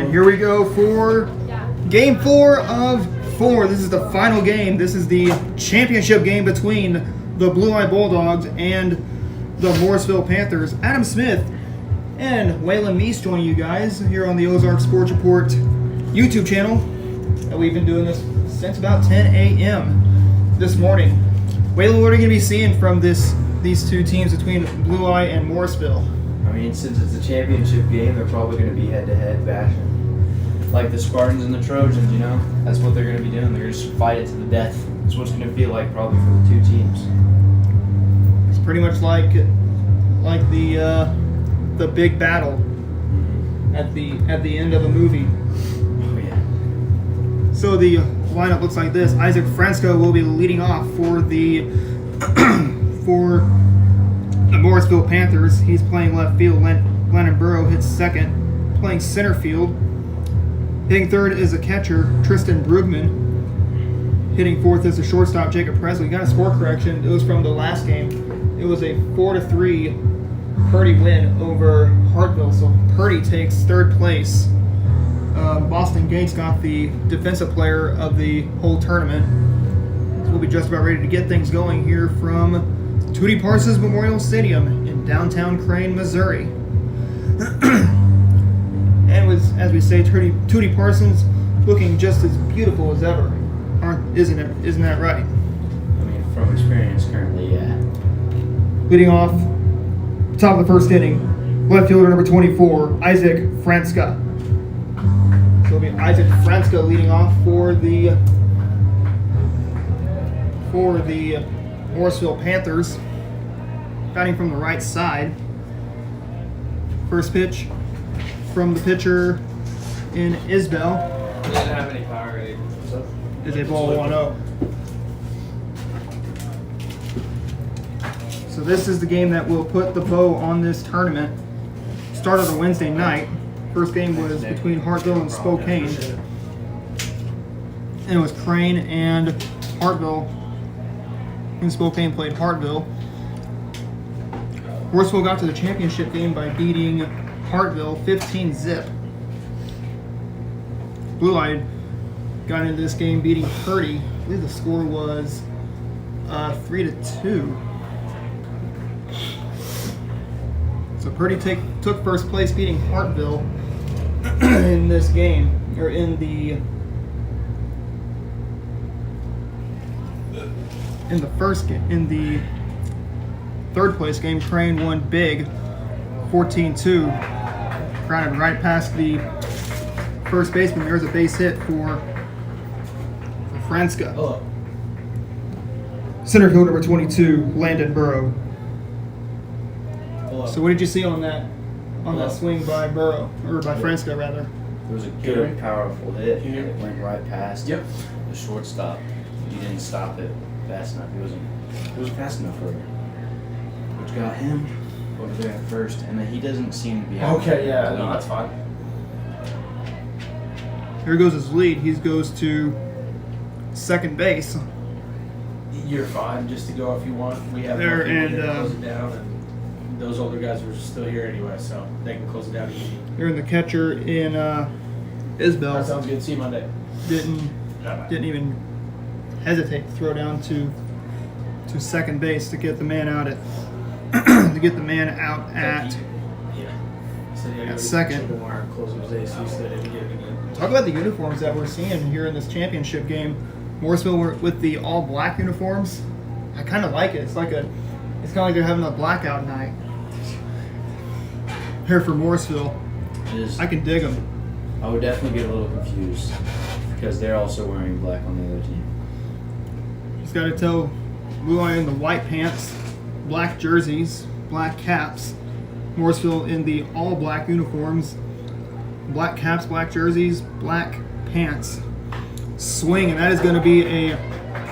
And here we go for game 4 of 4. This is the final game. This is the championship game between the Blue Eye Bulldogs and the Morrisville Panthers. Adam Smith and Waylon Meese joining you guys here on the Ozark Sports Report YouTube channel. And we've been doing this since about 10 a.m. this morning. Waylon, what are you going to be seeing from these two teams between Blue Eye and Morrisville? I mean, since it's a championship game, they're probably going to be head-to-head bashing. Like the Spartans and the Trojans, you know? That's what they're going to be doing. They're going to just fight it to the death. That's what it's going to feel like probably for the two teams. It's pretty much like the big battle at the end of a movie. Oh, yeah. So the lineup looks like this. Isaac Fransko will be leading off for the Morrisville Panthers. He's playing left field. Lennon Burrow hits second, playing center field. Hitting third is a catcher, Tristan Brugman. Hitting fourth is a shortstop, Jacob Presley. Got a score correction. It was from the last game. It was a 4-3 Purdy win over Hartville. So Purdy takes third place. Boston Gates got the defensive player of the whole tournament. So we'll be just about ready to get things going here from Tootie Parsons Memorial Stadium in downtown Crane, Missouri. And as we say, Tootie Parsons looking just as beautiful as ever, isn't it? Isn't that right? I mean, from experience currently, yeah. Leading off, top of the first inning, left fielder number 24, Isaac Franska. So it'll be Isaac Franska leading off for the Morrisville Panthers. Batting from the right side. First pitch from the pitcher in Isbell. Didn't have any power rating. Is a ball 1-0. So this is the game that will put the bow on this tournament. Started on Wednesday night. First game was between Hartville and Spokane. And it was Crane and Hartville. And Spokane played Hartville. Morrisville got to the championship game by beating Hartville 15-zip. Blue Eye got into this game beating Purdy. I believe the score was 3-2. So Purdy took first place, beating Hartville in this game, or in the third place game. Crane won big, 14-2. Grounded right past the first baseman. There's a base hit for Franska. Oh. Center field number 22, Landon Burrow. Hello. So what did you see on that swing by Burrow, or by Franska rather? It was a good, powerful hit. Yeah. It went right past Yep. the shortstop. He didn't stop it fast enough. It wasn't fast enough for him. Which got him over there at first, and then he doesn't seem to be out Okay, there. yeah, no, that's fine. Here goes his lead. He goes to second base. You're fine just to go if you want. We have There, nothing and, to close it down, and those older guys are still here anyway, so they can close it down easy. They're in the catcher in That Isbell. sounds good. See you Monday. Didn't even hesitate to throw down to second base to get the man out at at second. Talk about the uniforms that we're seeing here in this championship game. Morrisville with the all black uniforms. I kind of like it. It's kind of like they're having a blackout night here for Morrisville. It is. I can dig them. I would definitely get a little confused because they're also wearing black on the other team. Just got to tell Blue Eye in the white pants, black jerseys, black caps. Morrisville in the all black uniforms, black caps, black jerseys, black pants. Swing, and that is going to be a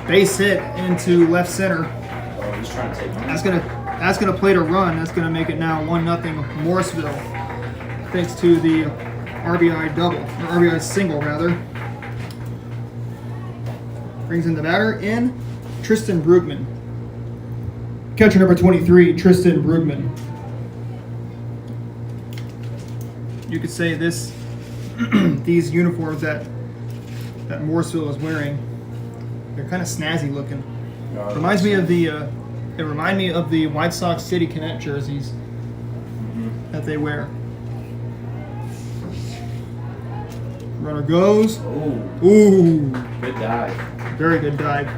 base hit into left center. Oh, he's trying to take That's gonna play to run. That's gonna make it now 1-0 Morrisville, thanks to the RBI double, or RBI single rather. Brings in the batter in Tristan Brugman. Catcher number 23, Tristan Brugman. You could say this these uniforms that Morrisville is wearing, they're kind of snazzy looking. Reminds me of the it reminded me of the White Sox City Connect jerseys that they wear. Runner goes. Oh, Ooh, good dive. very good dive.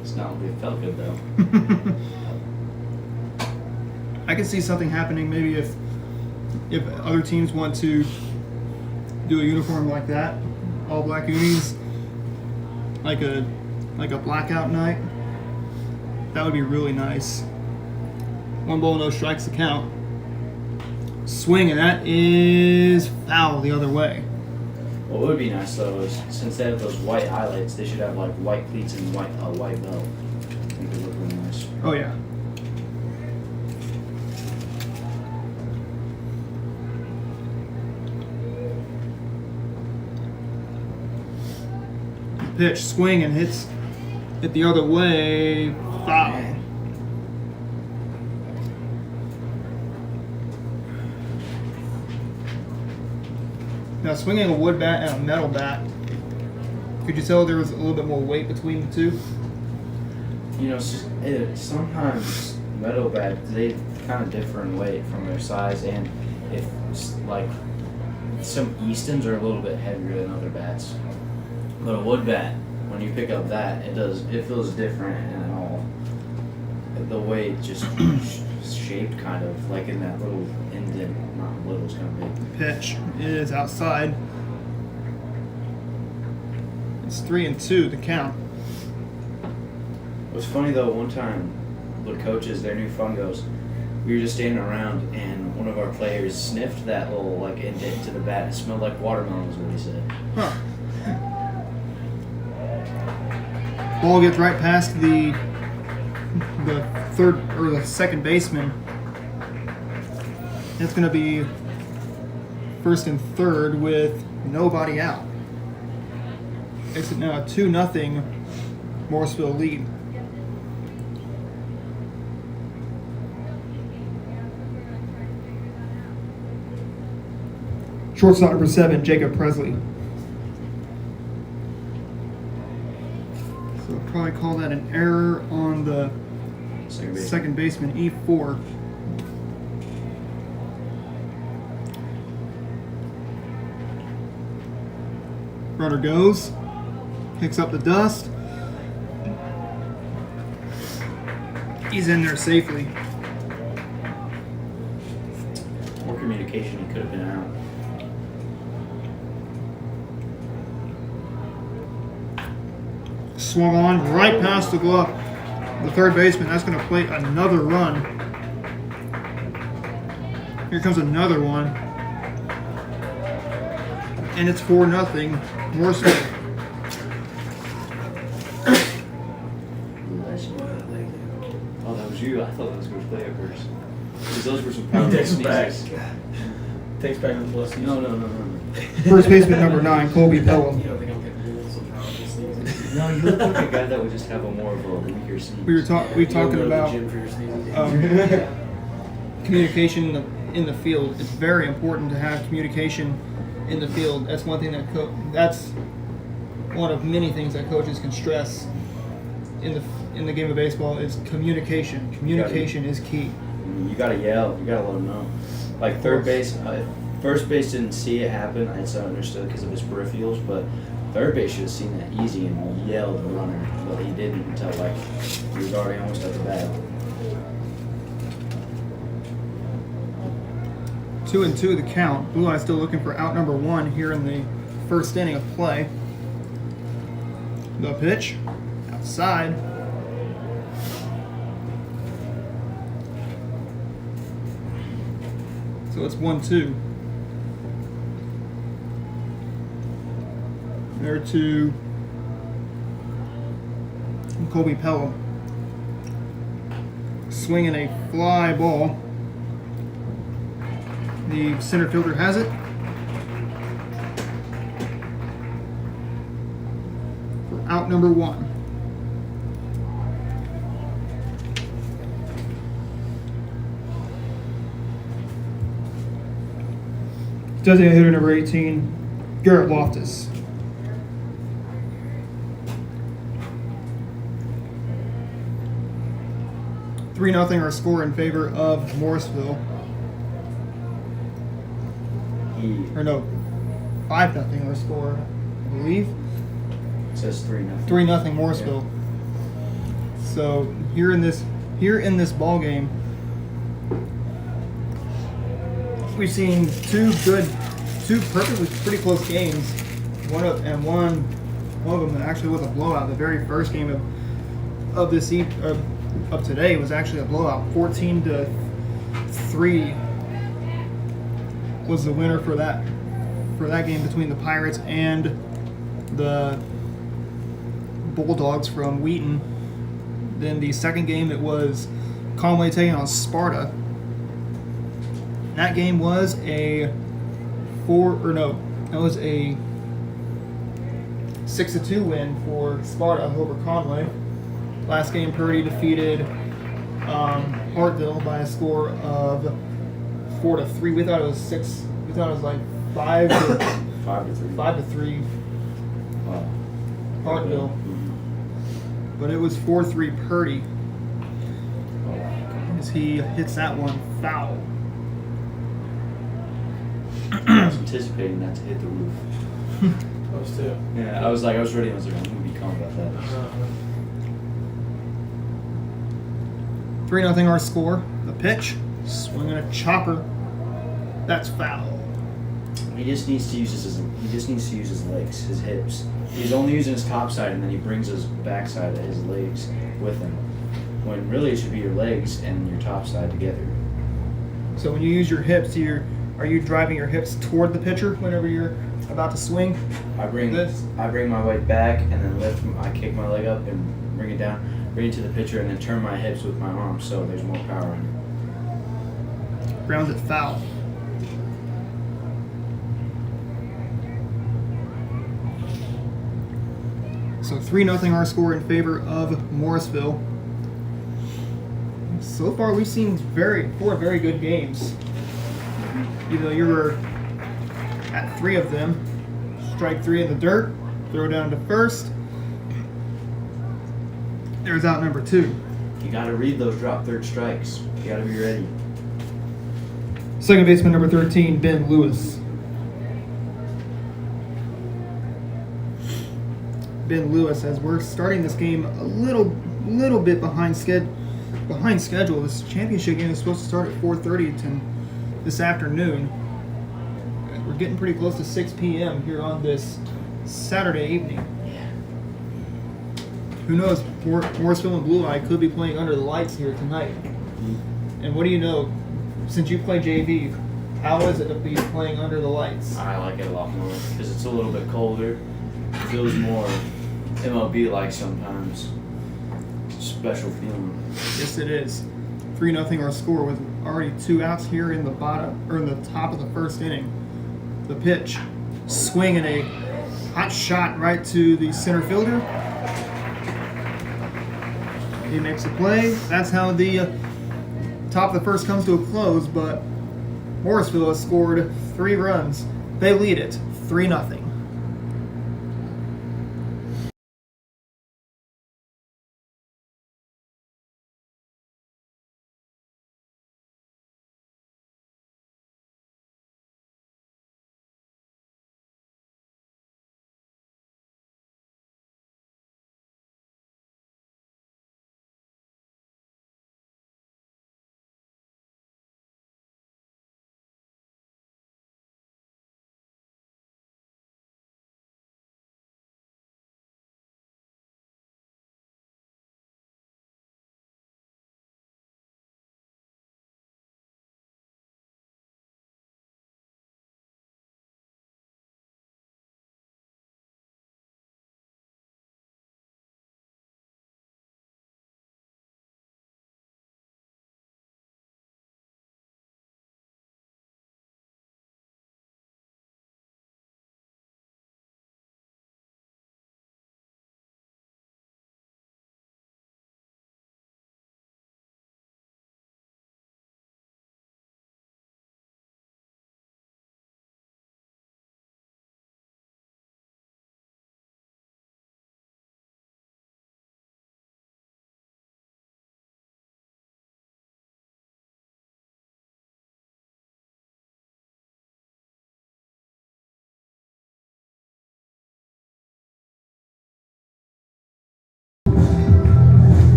It's not. It felt good though. I can see something happening maybe if other teams want to do a uniform like that, all black unis, like a blackout night. That would be really nice. 1 ball, no strikes to count. Swing, and that is foul the other way. What would be nice though is since they have those white highlights, they should have like white cleats and white belt. I think it would look really nice. Oh yeah. Pitch, swing, and hit the other way. Foul. Now, swinging a wood bat and a metal bat, could you tell there was a little bit more weight between the two? You know, sometimes metal bats, they kind of differ in weight from their size, and if like some Eastons are a little bit heavier than other bats. But a wood bat, when you pick up that, it feels different and all. The way it just shaped kind of like in that little indent, not little, it's kind of big. Pitch is outside. It's 3-2 to count. It was funny though, one time, the coaches, their new fungos, we were just standing around and one of our players sniffed that little like indent to the bat. It smelled like watermelon is what he said. Huh. Ball gets right past the third or the second baseman. It's going to be first and third with nobody out. It's now a 2-0 Morrisville lead. Shortstop number 7, Jacob Presley. So I'll probably call that an error on the second baseman, E4. Runner goes, picks up the dust. He's in there safely. More communication, he could have been out. Swung on right past the glove. The third baseman, that's going to play another run. Here comes another one. And it's 4-0. Morrisville. Oh, that was you. I thought that was going to play at first. Because those were some powerful Takes it back. sneezes. Takes back the blessings. No. First baseman number 9, Colby Pelham. You don't think I'm getting some powerful sneezes? No, you look like a guy that would just have a more of a weaker sneeze. We talking Go to the about gym for your sneezes. communication in the field. It's very important to have communication in the field. That's one thing that's one of many things that coaches can stress in the game of baseball is communication. Communication is key. You gotta yell. You gotta let them know. Like third base, first base didn't see it happen. I so understood because of his peripherals, but third base should have seen that easy and yelled the runner, but he didn't until like he was already almost at the bat. 2-2 the count. Blue Eyes still looking for out number 1 here in the first inning of play. The pitch outside. So it's 1-2. There to Colby Pelham. Swinging a fly ball. The center fielder has it. For out number 1. Designated hitter number 18, Garrett Loftus. Three nothing our score in favor of Morrisville. Or no, 5-0 our score, I believe. It says 3-0. 3-0 Morrisville. So here in this ball game, we've seen two perfectly pretty close games. One of them actually was a blowout. The very first game of today was actually a blowout. 14-3 was the winner for that game between the Pirates and the Bulldogs from Wheaton. Then the second game, it was Conway taking on Sparta. That game was a 6-2 win for Sparta over Conway. Last game, Purdy defeated Hartville by a score of 4-3. We thought it was 6. We thought it was like 5-3. 5-3. Wow. Hartville. But it was 4-3 Purdy as he hits that one foul. I was anticipating that to hit the roof. I was too. Yeah, I was ready. I was like, I'm gonna be calm about that. 3-0 our score. The pitch, swinging a chopper. That's foul. He just needs to use his legs, his hips. He's only using his top side, and then he brings his backside of his legs with him. When really it should be your legs and your top side together. So when you use your hips, are you driving your hips toward the pitcher whenever you're about to swing? I bring my weight back and then I kick my leg up and bring it down, bring it to the pitcher, and then turn my hips with my arms so there's more power in it. Grounds it foul. So 3-0 our score in favor of Morrisville. So far, we've seen four very good games. Even though you were at 3 of them, strike 3 in the dirt, throw down to first. There's out number 2. You got to read those drop third strikes. You got to be ready. Second baseman number 13, Ben Lewis. Ben Lewis, as we're starting this game a little bit behind schedule. This championship game is supposed to start at 4:30 this afternoon. We're getting pretty close to 6 p.m. here on this Saturday evening. Who knows? Morrisville and Blue Eye could be playing under the lights here tonight. And what do you know? Since you play JV, how is it to be playing under the lights? I like it a lot more because it's a little bit colder. It feels more MLB-like sometimes. Special feeling. Yes, it is. 3-0 our score with already 2 outs here in the top of the first inning. The pitch, swinging a hot shot right to the center fielder. He makes a play. That's how the top of the first comes to a close. But Morrisville has scored 3 runs. They lead it 3-0.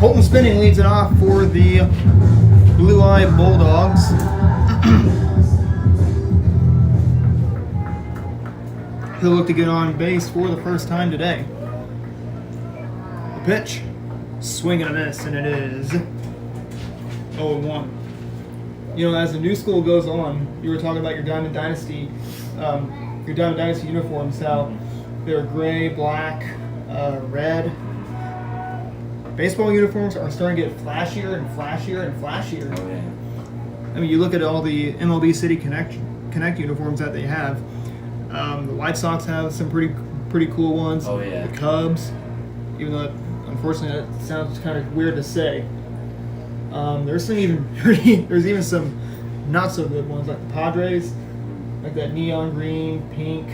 Colton Spinning leads it off for the Blue Eye Bulldogs. He'll look to get on base for the first time today. The pitch, swing and a miss, and it is 0-1. You know, as the new school goes on, you were talking about your Diamond Dynasty uniforms, how they're gray, black, red. Baseball uniforms are starting to get flashier and flashier and flashier. Oh yeah. I mean, you look at all the MLB City Connect uniforms that they have. The White Sox have some pretty cool ones. Oh yeah. The Cubs, even though unfortunately that sounds kind of weird to say. There's even some not so good ones like the Padres, like that neon green, pink.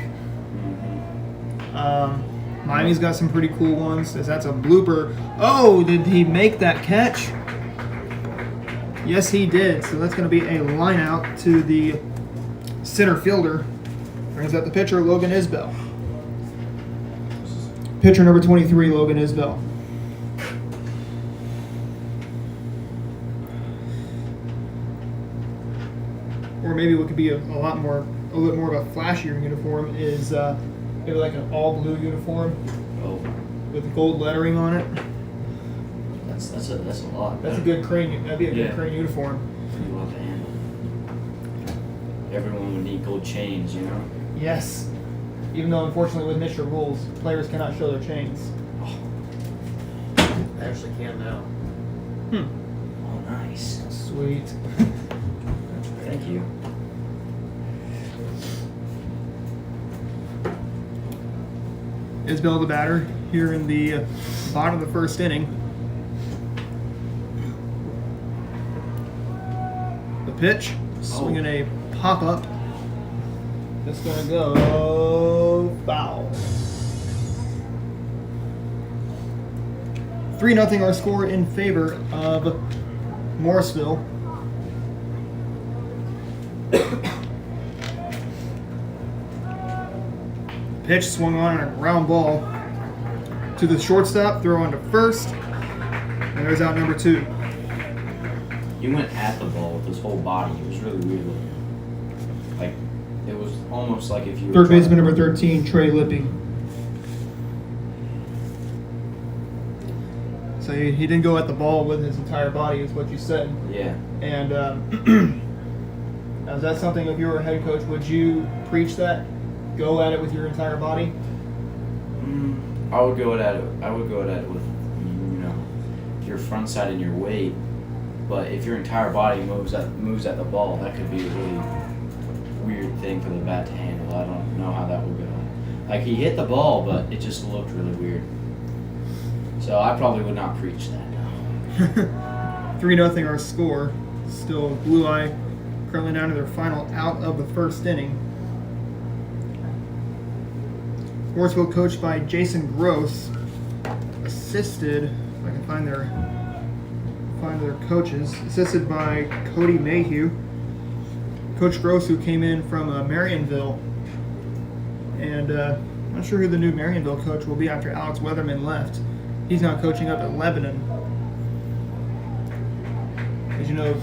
Miami's got some pretty cool ones. That's a blooper. Oh, did he make that catch? Yes, he did. So that's going to be a line out to the center fielder. Brings up the pitcher, Logan Isbell. Pitcher number 23, Logan Isbell. Or maybe what could be a little bit more of a flashier uniform is maybe like an all blue uniform with gold lettering on it. That's a lot. That's a good crane. That'd be a good crane uniform. You want to handle. Everyone would need gold chains, you know. Yes. Even though unfortunately with NISHA rules, players cannot show their chains. I actually can now. Oh, nice. Sweet. Thank you. Isbell the batter here in the bottom of the first inning. The pitch, swinging a pop-up. It's going to go foul. 3-0 our score in favor of Morrisville. Pitch swung on a ground ball to the shortstop, throw on to first, and there's out number 2. He went at the ball with his whole body. It was really weird looking. Like, it was almost like if you were Third baseman number 13, Trey Lippy. So he didn't go at the ball with his entire body, is what you said. Yeah. And now is that something, if you were a head coach, would you preach that? Go at it with your entire body? I would go at it. I would go at it with, your front side and your weight. But if your entire body moves at the ball, that could be a really weird thing for the bat to handle. I don't know how that would go. Like, he hit the ball, but it just looked really weird. So I probably would not preach that. 3-0 our score. Still Blue Eye currently down to their final out of the first inning. Morrisville coached by Jason Gross, assisted, if I can find their coaches, assisted by Cody Mayhew. Coach Gross, who came in from Marionville, and I'm not sure who the new Marionville coach will be after Alex Weatherman left. He's now coaching up at Lebanon. As you know,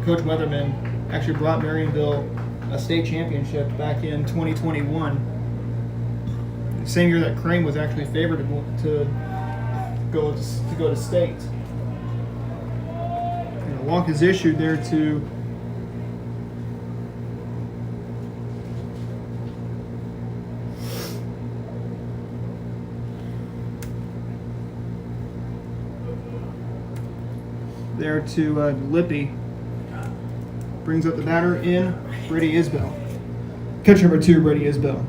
Coach Weatherman actually brought Marionville a state championship back in 2021. The same year that Crane was actually favored to go to state. And a walk is issued there to Lippy. Brings up the batter in Brady Isbell. Catcher number 2, Brady Isbell.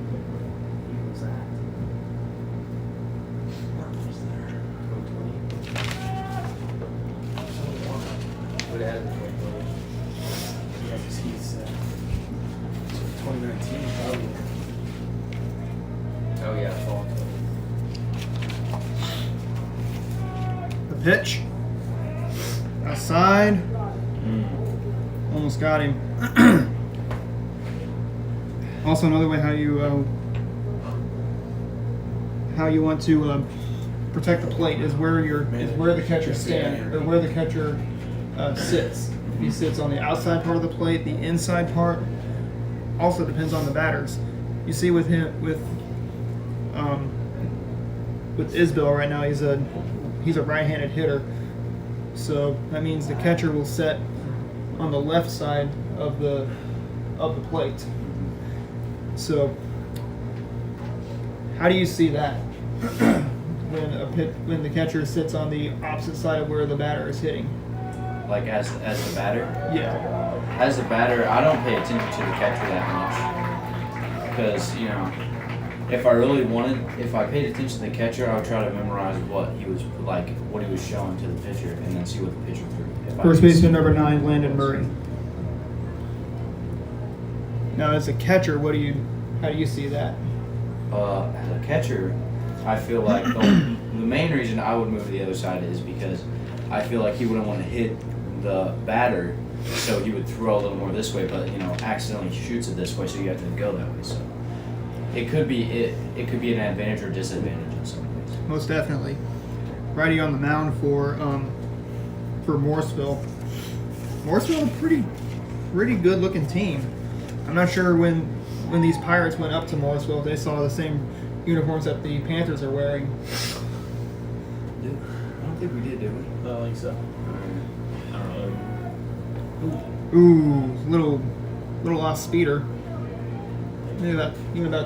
The pitch. Outside. Almost got him. Also, another way how you want to protect the plate is where the catcher stands or where the catcher sits. If he sits on the outside part of the plate, the inside part also depends on the batters. You see with Isbell right now, he's a right-handed hitter, so that means the catcher will set on the left side of the plate. So how do you see that when the catcher sits on the opposite side of where the batter is hitting? Like as the batter? Yeah. As a batter, I don't pay attention to the catcher that much because if I paid attention to the catcher, I would try to memorize what he was showing to the pitcher, and then see what the pitcher threw. First baseman number 9, Landon Murray. Now, as a catcher, how do you see that? As a catcher, I feel like the main reason I would move to the other side is because I feel like he wouldn't want to hit the batter, so he would throw a little more this way, but accidentally shoots it this way, so you have to go that way. So it could be an advantage or disadvantage in some ways. Most definitely. Righty on the mound for Morrisville. Morrisville, a pretty good looking team. I'm not sure when these Pirates went up to Morrisville, if they saw the same uniforms that the Panthers are wearing. I don't think we did we? I don't think so. I don't know. Ooh, little off speeder. Maybe about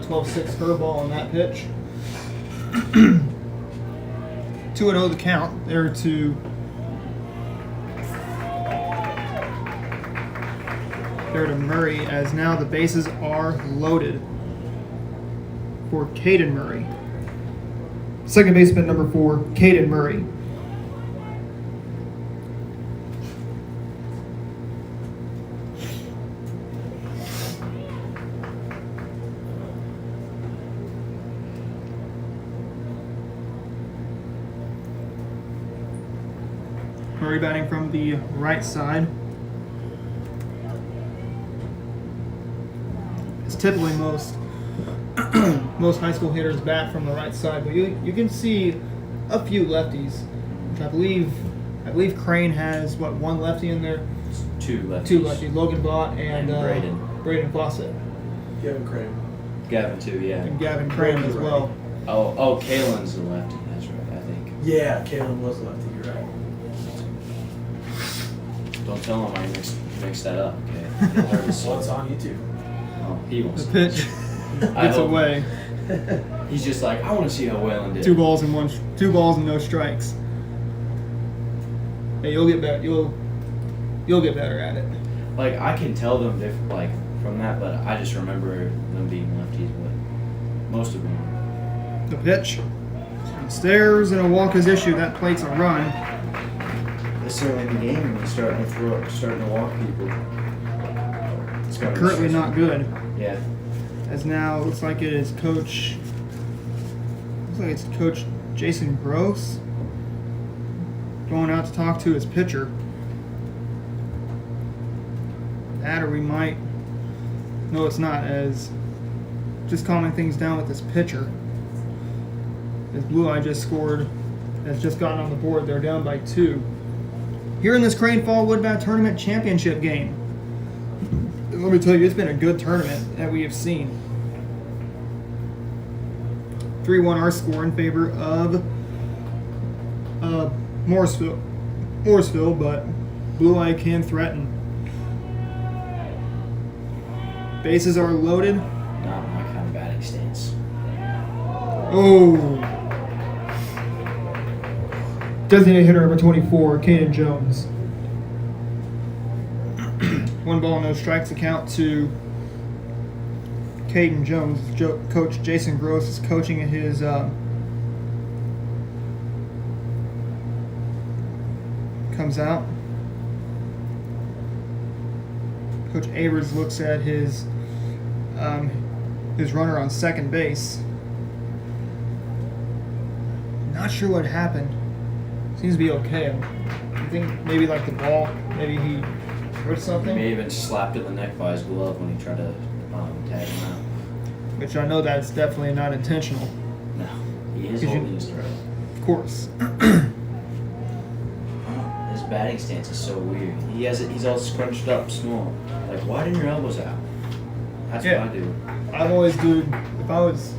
12-6 curveball on that pitch. 2-0 the count. There to Murray, as now the bases are loaded for Caden Murray. Second baseman number 4, Caden Murray. Murray batting from the right side. It's typically most high school hitters bat from the right side, but you can see a few lefties. Which I believe Crane has one lefty in there. Two lefties. Two lefties. Logan Bott and Braden Fawcett. Gavin too, yeah. And Gavin Crane as well. Oh, Kalen's the lefty. That's right, I think. Yeah, Kalen was lefty. You're right. Don't tell him I mixed that up, okay? Well, it's on YouTube. Oh, he wants The to. pitch gets away. He's just like, I want to see how Whalen did. 2 balls and no strikes. Hey, you'll get better. You'll get better at it. Like, I can tell them from that, but I just remember them being lefties, but most of them are. The pitch. Stairs and a walk is issued. That plate's a run. It's early in the game and he's starting to walk people. It's Currently not good. Yeah. As now it looks like it is Coach Jason Gross going out to talk to his pitcher. That, or we might. No, it's not. As just calming things down with this pitcher. As Blue Eye just scored, has just gotten on the board. They're down by 2. Here in this Crane Fall Woodbat Tournament Championship game. Let me tell you, it's been a good tournament that we have seen. 3-1 our score in favor of Morrisville, but Blue Eye can threaten. Bases are loaded. Not my kind of batting stance. Oh. Designated hitter number 24, Caden Jones. 1 ball, no strikes account to Caden Jones. Coach Jason Gross is coaching his comes out. Coach Avers looks at his runner on second base. Not sure what happened. Seems to be okay. I think maybe like the ball, maybe he hurt something. He may have been slapped in the neck by his glove when he tried to tag him out. Which I know that's definitely not intentional. No, he is holding his throat. Of course. His batting stance is so weird. He's all scrunched up, small. Like, widen your elbows out. That's Yeah. what I do. I've always do. If I was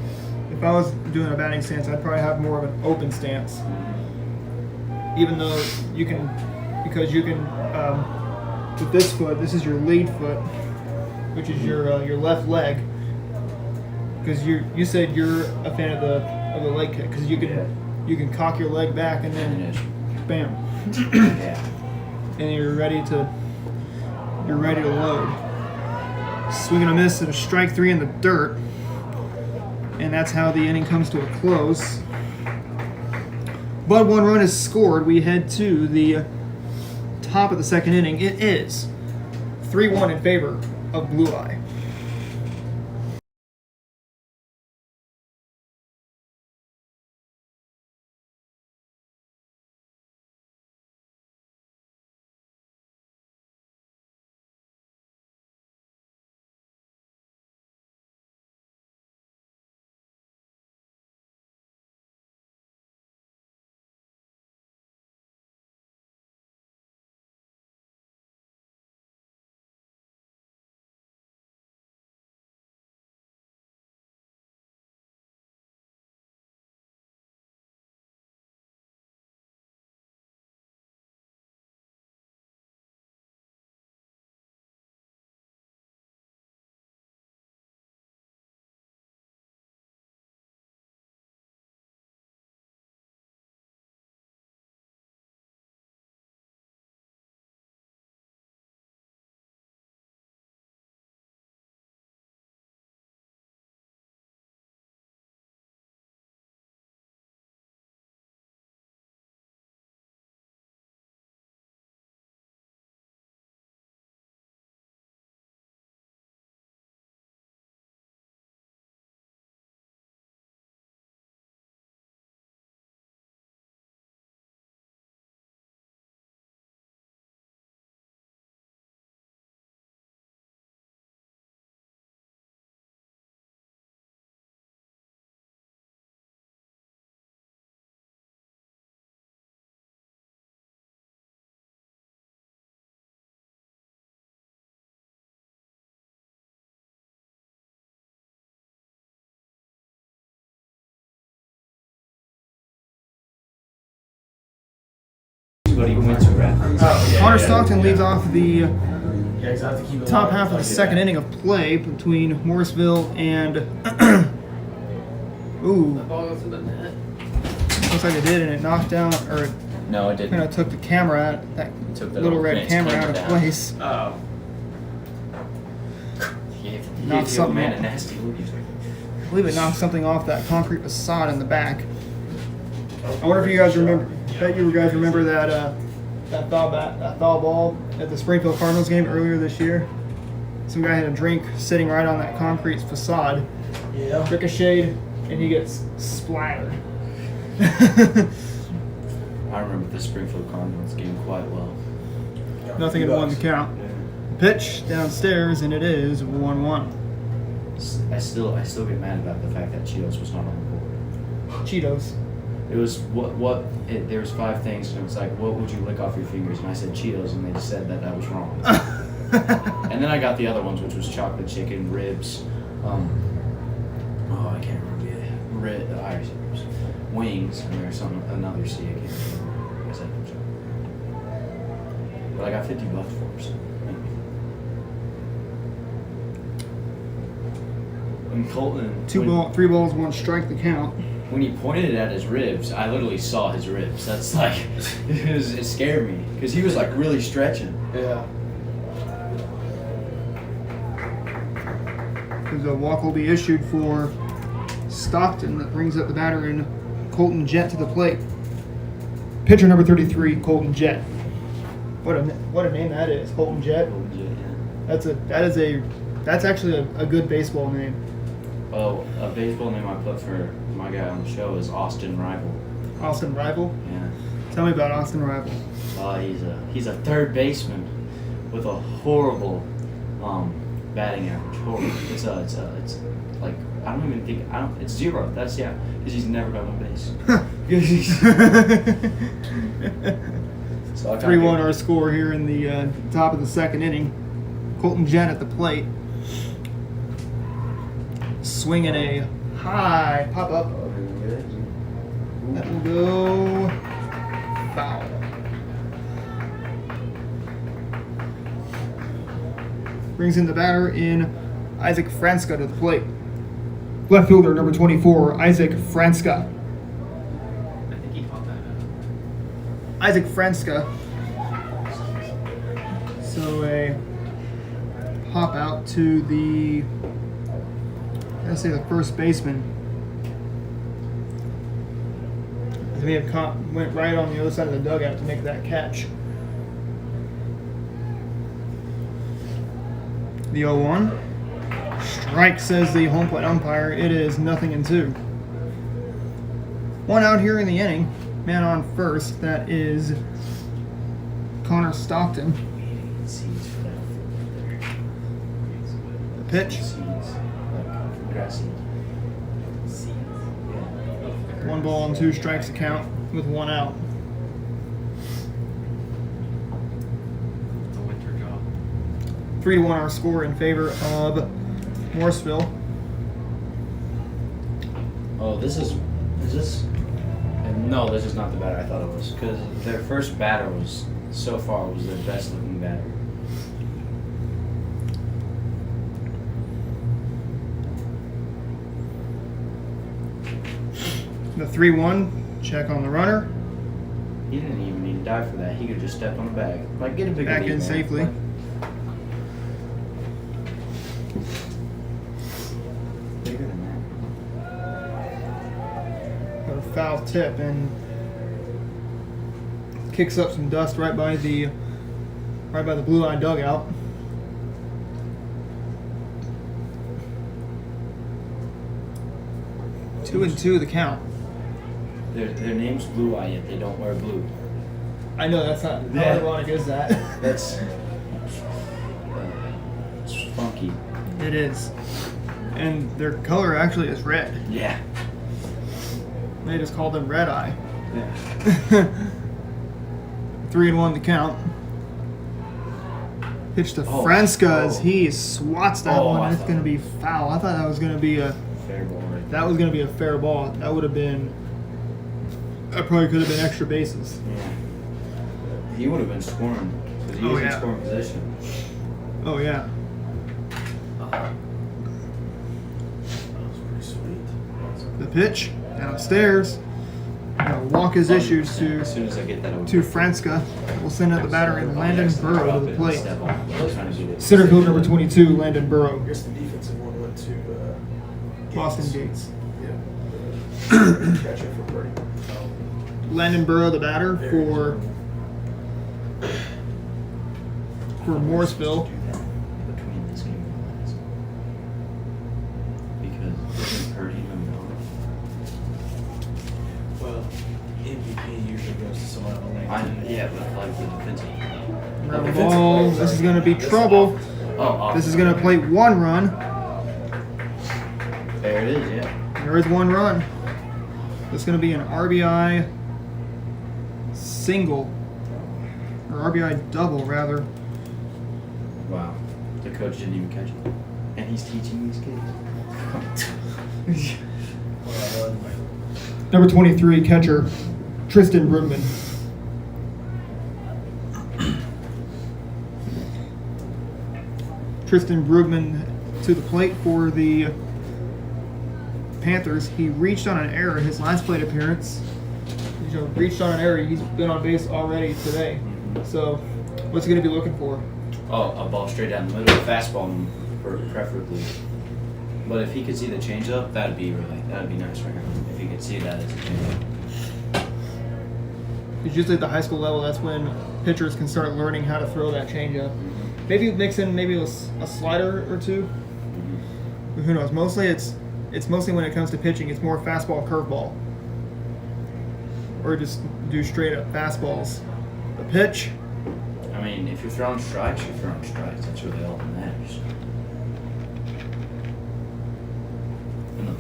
doing a batting stance, I'd probably have more of an open stance. Even though you can, with this foot, this is your lead foot, which is your left leg. Because you said you're a fan of the leg kick, because you can cock your leg back and then bam, Yeah. and you're ready to load. Swing and a miss and a strike 3 in the dirt, and that's how the inning comes to a close. But 1 run is scored. We head to the top of the second inning. It is 3-1 in favor of Blue Eye. But he went to rap. Connor Stockton leads off the Yeah, because I have to keep it top alive. half of the second inning of play between Morrisville and ooh, Ball goes to the net. looks like it did, and it knocked down, or it No, it kind didn't. of took the camera out, that Took the little red nice camera out of down. place. Oh. He gave Knocked the old something man off. a nasty look. He's like, I believe it knocked something off that concrete facade in the back. I wonder if you guys remember. Bet you guys remember that foul ball at the Springfield Cardinals game earlier this year. Some guy had a drink sitting right on that concrete facade. Yeah. Ricocheted, and he gets splattered. I remember the Springfield Cardinals game quite well. Nothing had won the count. Pitch downstairs, and it is 1-1. I still get mad about the fact that Cheetos was not on the board. Cheetos. It was there was 5 things, and it was like, what would you lick off your fingers? And I said Cheetos, and they just said that was wrong. And then I got the other ones, which was chocolate chicken, ribs, I can't remember. Irish ribs, wings, and there's another C. I can't remember. I said chocolate. But I got $50 for them, so maybe. And Colton, 3 balls, 1 strike. The count. when he pointed at his ribs, I literally saw his ribs. That's like, it scared me because he was like really stretching. Yeah. Because a walk will be issued for Stockton. That brings up the batter in Colton Jett to the plate. Pitcher number 33, Colton Jett. What a name that is, Colton Jett. That's actually a good baseball name. Oh, a baseball name I put for my guy on the show is Austin Rival. Austin Rival. Yeah. Tell me about Austin Rival. He's a third baseman with a horrible batting average. Horrible. It's like it's 0. That's because he's never got on base. So 3-1 our score here in the top of the second inning. Colton Jen at the plate. Swinging a high pop up. That will go foul. Brings in the batter in Isaac Franska to the plate. Left fielder number 24, Isaac Franska. I think he caught that. Isaac Franska. So a hop out to the, let's say the first baseman. He may have went right on the other side of the dugout to make that catch. The 0-1. Strike, says the home plate umpire. It is 0-2. One out here in the inning. Man on first. That is Connor Stockton. The pitch. One ball and 2 strikes to count with 1 out. It's a winter job. 3-1 our score in favor of Morrisville. Oh, is this? No, this is not the batter I thought it was. Because their first batter was so far was their best looking batter. The 3-1, check on the runner. He didn't even need to dive for that. He could just step on the bag. Like, get a bigger Back lead, in man. safely. Like, bigger than Got a foul tip and kicks up some dust right by the blue line dugout. that. 2-2 the count. Their name's Blue Eye, yet they don't wear blue. I know that's not. How Yeah. ironic is that? That's it's funky. It is. And their color actually is red. Yeah. They just called them Red Eye. Yeah. 3-1 the count. Pitch to Oh, Franska as oh. he swats that Oh, one. I It's thought- going to be foul. I thought that was going to be a Fair ball right that was going to be a fair ball. That would have been. That probably could have been extra bases. Yeah. He would have been scoring because he Oh, was in yeah. scoring position. Oh yeah. That was pretty sweet. The pitch downstairs. Walk is issued As to soon as I get that over. Franska. We'll send out the batter in Landon Burrow to the plate. Trying to do it. Center field number 22, Landon Burrow. I guess the defensive one went to Boston Gates. Yeah. Catcher for Purdy. Landon Burrow, the batter for Morrisville. Do that between this game and the last. Because it hurt him. Well, MVP usually goes to someone on Yeah, but like the defensive. Ground ball. This is going to be trouble. Oh, This is going to play 1 run. There it is, yeah. There is 1 run. It's going to be an RBI single. Or RBI double, rather. Wow. The coach didn't even catch it. And he's teaching these kids. Number 23, catcher, Tristan Brugman. Tristan Brugman to the plate for the Panthers. He reached on an error in his last plate appearance. Reached on an error. He's been on base already today. So, what's he going to be looking for? Oh, a ball straight down the middle, fastball preferably. But if he could see the changeup, that'd be nice for him. If he could see that as a changeup. Because usually at the high school level, that's when pitchers can start learning how to throw that changeup. Maybe mix in a slider or two. But who knows? Mostly it's mostly when it comes to pitching, it's more fastball, curveball, or just do straight up fastballs. The pitch. I mean, if you're throwing strikes, you're throwing strikes. That's really all that matters.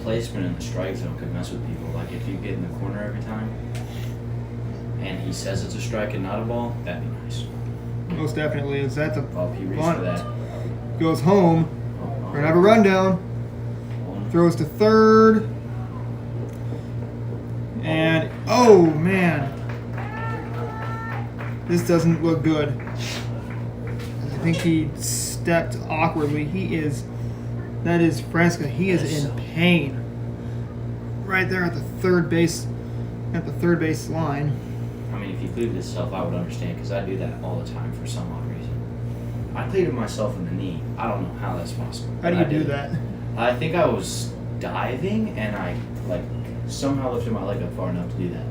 placement in the strike zone could mess with people. Like if you get in the corner every time, and he says it's a strike and not a ball, that'd be nice. Most definitely is. That's a Oh, if he reached bunt. for that. Goes home. We're gonna have a rundown. Throws to third. And oh man, this doesn't look good. I think he stepped awkwardly. That is Franska. He is in pain. Right there at the third base line. I mean, if he cleated himself, I would understand because I do that all the time for some odd reason. I cleated myself in the knee. I don't know how that's possible. How do but you I do did. that? I think I was diving and I somehow lifted my leg up far enough to do that.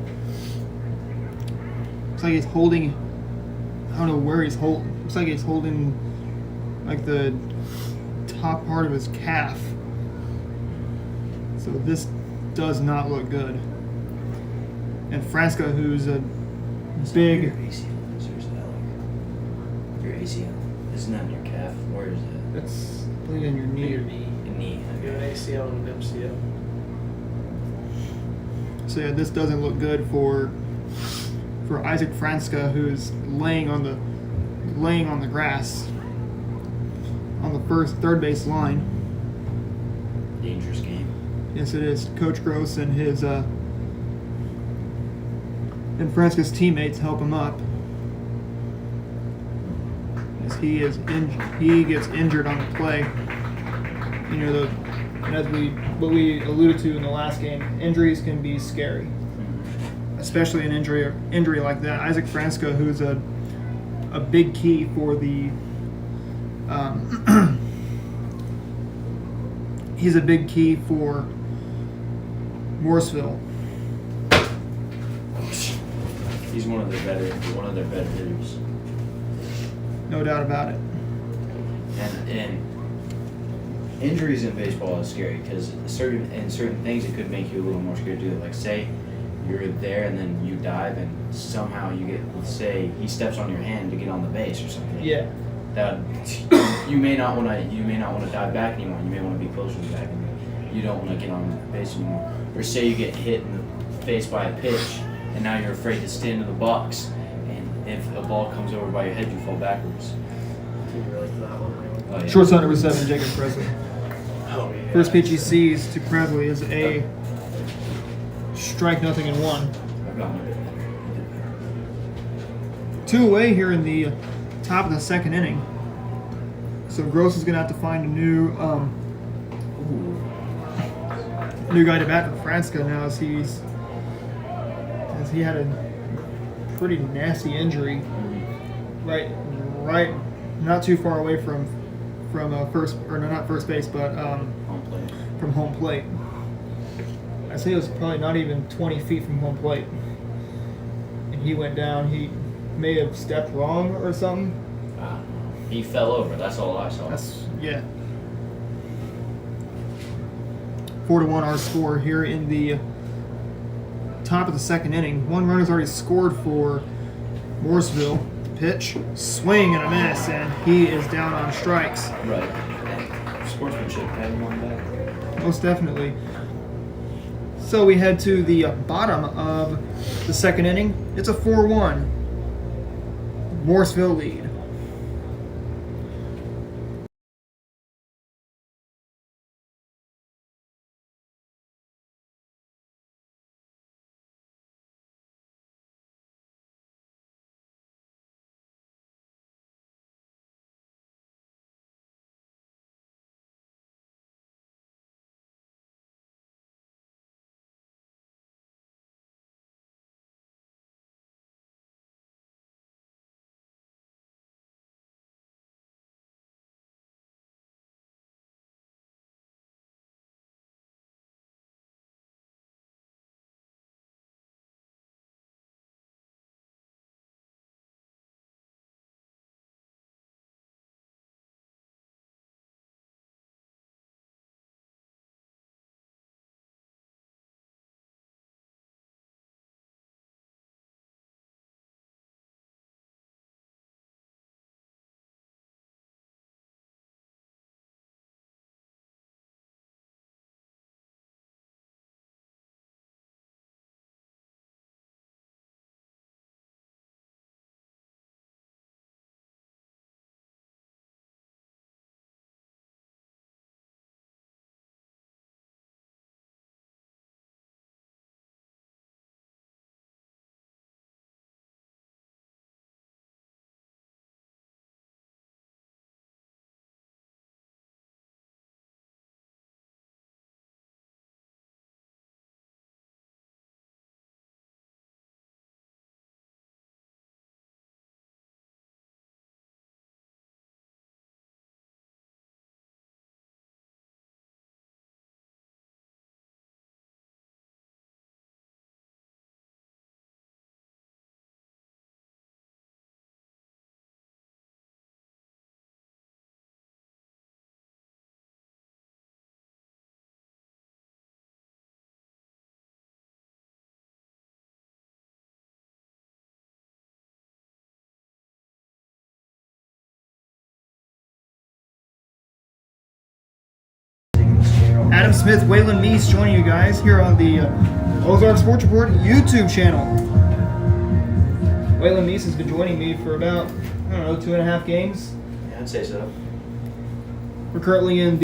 Looks like he's holding. I don't know where he's holding. Looks like he's holding like the top part of his calf. So this does not look good. And Franska, who's a big. Your ACL. Seriously, your ACL. Isn't that in your calf? Where is it? That's playing in your knee. Your knee. Your knee. You have an ACL and an MCL. So yeah, this doesn't look good for Isaac Franska, who's laying on the grass on the third base line. Dangerous game. Yes, it is. Coach Gross and his and Franska's teammates help him up as he gets injured on the play. You know, what we alluded to in the last game, injuries can be scary, especially an injury like that. Isaac Franska, who's a big key for the he's a big key for Morrisville. He's one of their better hitters. No doubt about it. And injuries in baseball is scary because certain things it could make you a little more scared to do it. Like say you're there and then you dive and somehow you get, say he steps on your hand to get on the base or something. Yeah. That you may not want to dive back anymore. You may want to be closer to the back and you don't want to get on the base anymore. Or say you get hit in the face by a pitch and now you're afraid to stand in the box, and if a ball comes over by your head you fall backwards. You relate to that one? Oh, yeah. Shortstop number 7, Jacob Presley. Oh, yeah. First pitch he sees to Presley is a strike, 0-1. I've gotten a bit better. 2 away here in the top of the second inning. So Gross is going to have to find a new guy to bat for Franska now, as he had a pretty nasty injury right not too far away from first, or no, not first base, but Home plate. from home plate. I say it was probably not even 20 feet from home plate, and he went down. He may have stepped wrong or something. He fell over. That's all I saw. Yeah. 4-1 our score here in the top of the second inning. 1 run is already scored for Morrisville. Pitch, swing and a miss, and he is down on strikes. Right. Sportsmanship had him on back. Most definitely. So we head to the bottom of the second inning. It's a 4-1 Morrisville lead. Adam Smith, Waylon Meese joining you guys here on the Ozark Sports Report YouTube channel. Waylon Meese has been joining me for about, I don't know, 2.5 games. Yeah, I'd say so. We're currently in